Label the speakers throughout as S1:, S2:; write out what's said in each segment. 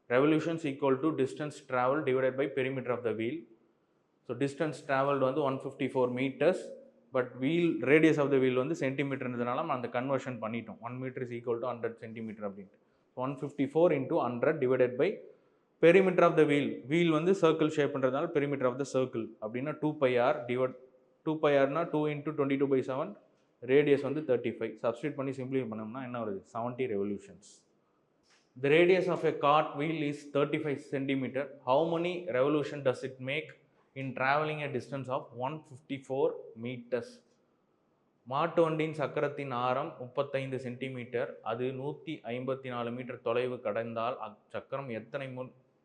S1: revolutions equal to distance traveled divided by perimeter of the wheel. So distance traveled வந்து 154 meters, but wheel radius of the wheel வந்து சென்டிமீட்டர்ன்றதுனால நம்ம அந்த conversion பண்ணிட்டோம். 1 meter is equal to 100 centimeter அப்படின்ட்டு. 154 into 100 divided by perimeter of the wheel. Wheel வந்து circle shapeன்றதுனால perimeter of the circle அப்படின்னா 2 pi r divided 2 pi r னா 2 into 22/7, radius வந்து 35. Substitute பண்ணி simplify பண்ணோம்னா என்ன வருது? 70 revolutions. The radius of a cart wheel is 35 centimeter. How many revolution does it make in traveling a distance of 154 meters? மாட்டு வண்டியின் சக்கரத்தின் ஆரம் 35 சென்டிமீட்டர், அது 154 மீட்டர் தொலைவு கடந்தால் அச்சக்கரம் எத்தனை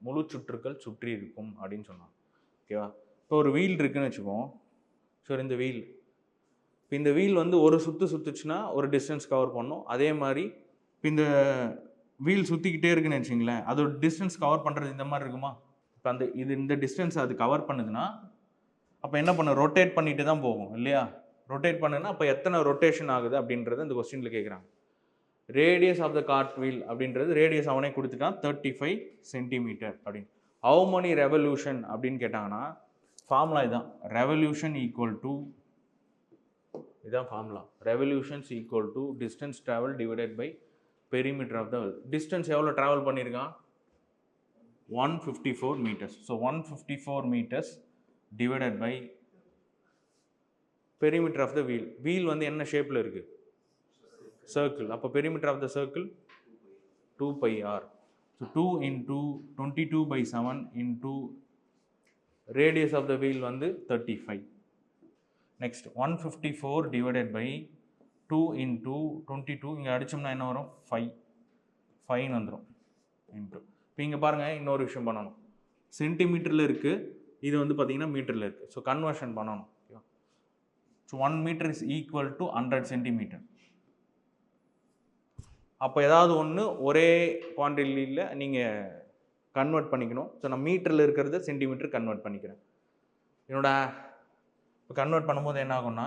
S1: முழு சுற்றுக்கள் சுற்றி இருக்கும் அப்படின்னு சொன்னாங்க. ஓகேவா? இப்போ ஒரு வீல் இருக்குன்னு வச்சுக்கோம். ஸோ இந்த வீல் வந்து ஒரு சுற்றுச்சுன்னா ஒரு டிஸ்டன்ஸ் கவர் பண்ணும். அதே மாதிரி இப்போ இந்த வீல் சுற்றிக்கிட்டே இருக்குன்னு வச்சுங்களேன், அதோட டிஸ்டன்ஸ் கவர் பண்ணுறது இந்த மாதிரி இருக்குமா? இப்போ இந்த டிஸ்டன்ஸ் அது கவர் பண்ணுதுன்னா அப்போ என்ன பண்ணும்? ரொட்டேட் பண்ணிட்டு தான் போகும் இல்லையா? ரொட்டேட் பண்ணுன்னா அப்போ எத்தனை ரொட்டேஷன் ஆகுது அப்படின்றது அந்த கொஸ்டினில் கேட்குறாங்க. Radius of the cart wheel அப்படின்றது ரேடியஸ் அவனே கொடுத்துட்டான் 35 சென்டிமீட்டர் அப்படின்னு. ஹவு மணி ரெவல்யூஷன் அப்படின்னு கேட்டாங்கன்னா ஃபார்முலா இதுதான். ரெவல்யூஷன் ஈக்குவல் டு இதுதான் formula. Revolutions equal to distance travel divided by perimeter of the distance எவ்வளோ ட்ராவல் பண்ணியிருக்கான்? 154 meters. So 154 meters divided by perimeter of the wheel. Wheel வந்து என்ன ஷேப்பில் இருக்குது? சர்க்கிள். அப்போ perimeter of the circle 2 pi r. So 2 into 22/7 into radius of the wheel வந்து 35. Next 154 divided by 2 into 22, இங்கே அடித்தோம்னா என்ன வரும்? 5 வந்துடும் இன்ட்டு. இப்போ இங்கே பாருங்கள், இன்னொரு விஷயம் பண்ணணும். சென்டிமீட்டரில் இருக்குது, இது வந்து பார்த்தீங்கன்னா மீட்டரில் இருக்குது. ஸோ கன்வர்ஷன் பண்ணணும். ஓகேவா? So 1 meter is equal to 100 centimeter. அப்போ ஏதாவது ஒன்று ஒரே குவான்டிட்டியில் நீங்கள் கன்வெர்ட் பண்ணிக்கணும். ஸோ நான் மீட்டரில் இருக்கிறத சென்டிமீட்டர் கன்வெர்ட் பண்ணிக்கிறேன். என்னோட இப்போ கன்வெர்ட் பண்ணும்போது என்ன ஆகும்னா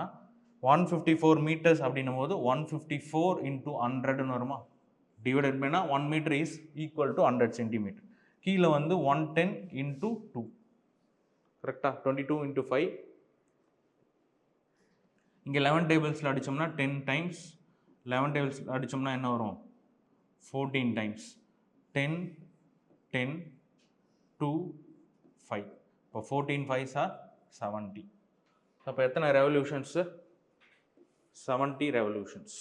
S1: 154 meters அப்படின்னும் போது 154 into 100ன்னு வருமா? டிவைடட் பண்ணா 1 meter is equal to 100 centimeter. கீழே வந்து 110 into 2. கரெக்டாக? 22 into 5. இங்கே 11 tablesல அடித்தோம்னா 10 times. 11 tables அடித்தோம்னா என்ன வரும்? 14 times. 10 10 2 5. இப்போ 14 5s are 70. அப்போ எத்தனை ரெவல்யூஷன்ஸு? 70 revolutions.